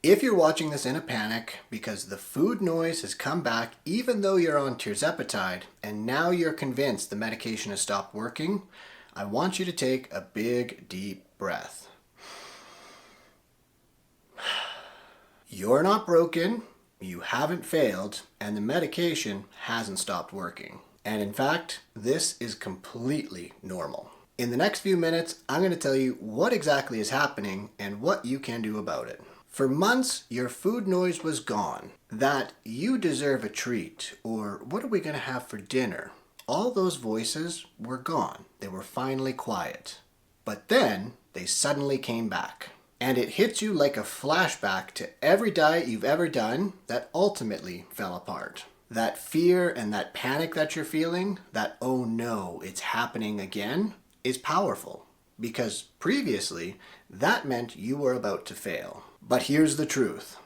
If you're watching this in a panic because the food noise has come back even though you're on Tirzepatide and now you're convinced the medication has stopped working, I want you to take a big, deep breath. You're not broken, you haven't failed, and the medication hasn't stopped working. And in fact, this is completely normal. In the next few minutes, I'm going to tell you what exactly is happening and what you can do about it. For months, your food noise was gone. That you deserve a treat, or what are we going to have for dinner? All those voices were gone. They were finally quiet. But then, they suddenly came back. And it hits you like a flashback to every diet you've ever done that ultimately fell apart. That fear and that panic that you're feeling, that oh no, it's happening again, is powerful. Because previously, that meant you were about to fail. But here's the truth.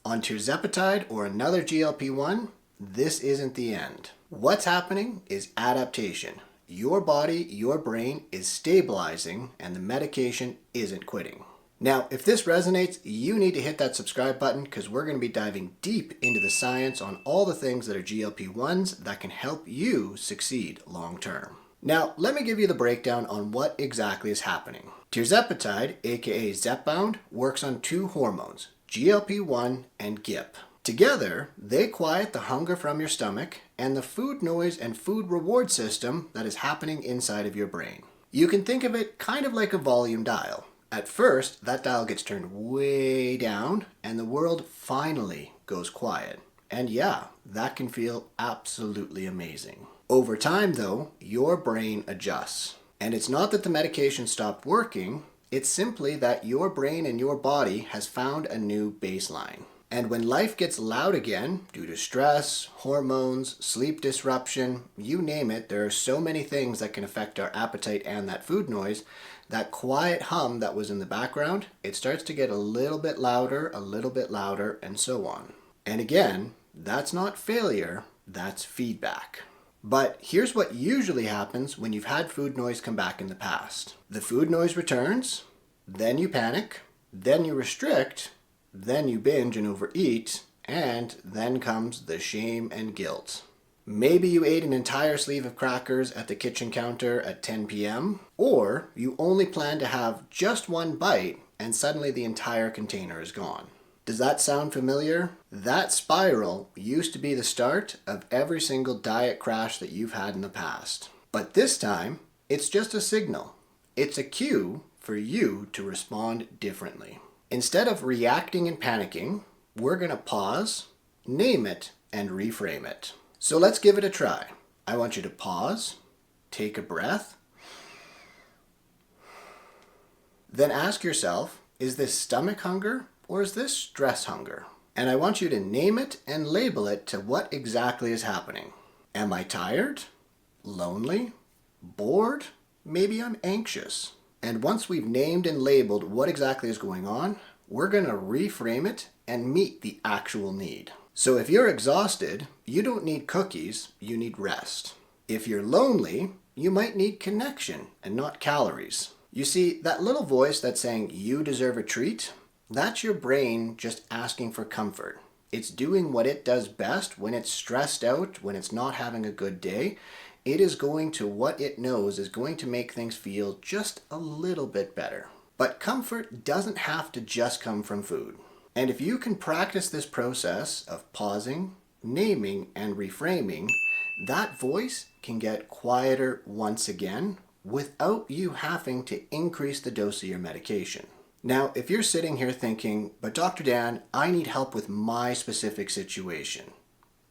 On Tirzepatide or another GLP-1, this isn't the end. What's happening is adaptation. Your body, your brain is stabilizing and the medication isn't quitting. Now, if this resonates, you need to hit that subscribe button because we're going to be diving deep into the science on all the things that are GLP-1s that can help you succeed long term. Now, let me give you the breakdown on what exactly is happening. Tirzepatide, aka Zepbound, works on two hormones, GLP-1 and GIP. Together, they quiet the hunger from your stomach and the food noise and food reward system that is happening inside of your brain. You can think of it kind of like a volume dial. At first, that dial gets turned way down and the world finally goes quiet. And yeah, that can feel absolutely amazing. Over time though, your brain adjusts. And it's not that the medication stopped working, it's simply that your brain and your body has found a new baseline. And when life gets loud again, due to stress, hormones, sleep disruption, you name it, there are so many things that can affect our appetite and that food noise, that quiet hum that was in the background, it starts to get a little bit louder, and so on. And again, that's not failure, that's feedback. But here's what usually happens when you've had food noise come back in the past. The food noise returns, then you panic, then you restrict, then you binge and overeat, and then comes the shame and guilt. Maybe you ate an entire sleeve of crackers at the kitchen counter at 10 p.m., or you only plan to have just one bite and suddenly the entire container is gone. Does that sound familiar? That spiral used to be the start of every single diet crash that you've had in the past. But this time, it's just a signal. It's a cue for you to respond differently. Instead of reacting and panicking, we're going to pause, name it, and reframe it. So let's give it a try. I want you to pause, take a breath, then ask yourself, is this stomach hunger or is this stress hunger? And I want you to name it and label it to what exactly is happening. Am I tired? Lonely? Bored? Maybe I'm anxious. And once we've named and labeled what exactly is going on, we're going to reframe it and meet the actual need. So if you're exhausted, you don't need cookies, you need rest. If you're lonely, you might need connection and not calories. You see, that little voice that's saying you deserve a treat, that's your brain just asking for comfort. It's doing what it does best when it's stressed out, when it's not having a good day. It is going to what it knows is going to make things feel just a little bit better. But comfort doesn't have to just come from food. And if you can practice this process of pausing, naming, and reframing, that voice can get quieter once again without you having to increase the dose of your medication. Now, if you're sitting here thinking, but Dr. Dan, I need help with my specific situation.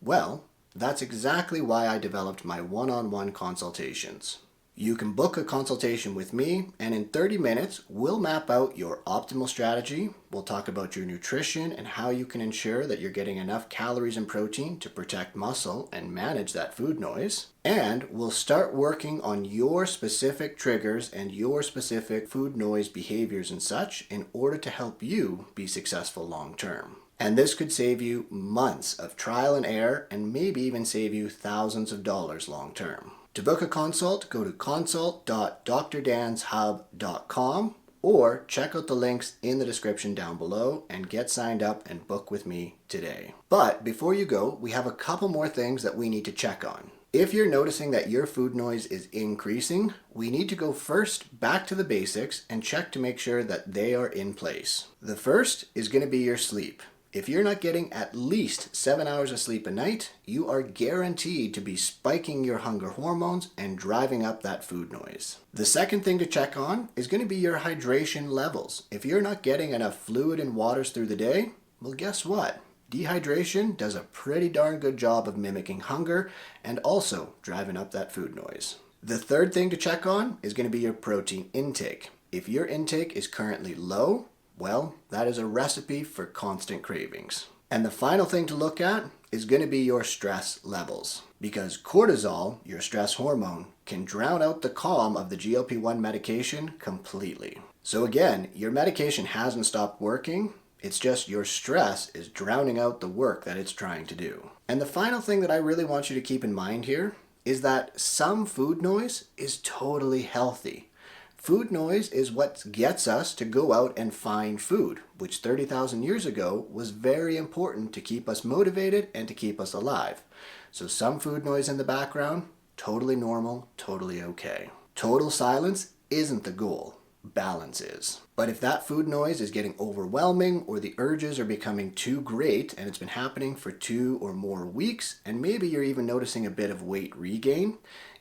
Well, that's exactly why I developed my one-on-one consultations. You can book a consultation with me, and in 30 minutes, we'll map out your optimal strategy. We'll talk about your nutrition and how you can ensure that you're getting enough calories and protein to protect muscle and manage that food noise. And we'll start working on your specific triggers and your specific food noise behaviors and such in order to help you be successful long term. And this could save you months of trial and error and maybe even save you thousands of dollars long term. To book a consult, go to consult.drdanshub.com or check out the links in the description down below and get signed up and book with me today. But before you go, we have a couple more things that we need to check on. If you're noticing that your food noise is increasing, we need to go first back to the basics and check to make sure that they are in place. The first is going to be your sleep. If you're not getting at least 7 hours of sleep a night, you are guaranteed to be spiking your hunger hormones and driving up that food noise. The second thing to check on is going to be your hydration levels. If you're not getting enough fluid and waters through the day, well, guess what? Dehydration does a pretty darn good job of mimicking hunger and also driving up that food noise. The third thing to check on is going to be your protein intake. If your intake is currently low, well, that is a recipe for constant cravings. And the final thing to look at is going to be your stress levels, because cortisol, your stress hormone, can drown out the calm of the GLP-1 medication completely. So again, your medication hasn't stopped working. It's just your stress is drowning out the work that it's trying to do. And the final thing that I really want you to keep in mind here is that some food noise is totally healthy. Food noise is what gets us to go out and find food, which 30,000 years ago was very important to keep us motivated and to keep us alive. So some food noise in the background, totally normal, totally okay. Total silence isn't the goal. Balance is. But if that food noise is getting overwhelming or the urges are becoming too great and it's been happening for 2 or more weeks and maybe you're even noticing a bit of weight regain,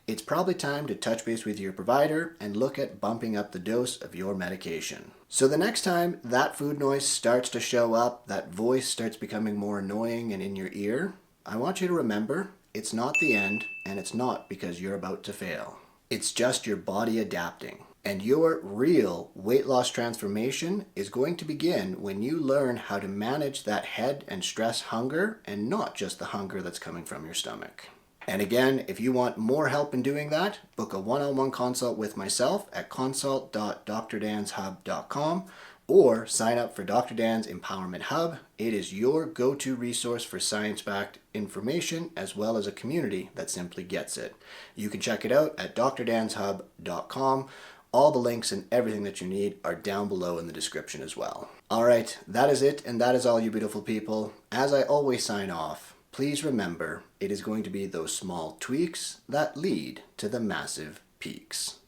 it's probably time to touch base with your provider and look at bumping up the dose of your medication. So the next time that food noise starts to show up, that voice starts becoming more annoying and in your ear, I want you to remember it's not the end and it's not because you're about to fail. It's just your body adapting. And your real weight loss transformation is going to begin when you learn how to manage that head and stress hunger and not just the hunger that's coming from your stomach. And again, if you want more help in doing that, book a one-on-one consult with myself at consult.drdanshub.com or sign up for Dr. Dan's Empowerment Hub. It is your go-to resource for science-backed information as well as a community that simply gets it. You can check it out at drdanshub.com. All the links and everything that you need are down below in the description as well. All right, that is it, and that is all, you beautiful people. As I always sign off, please remember, it is going to be those small tweaks that lead to the massive peaks.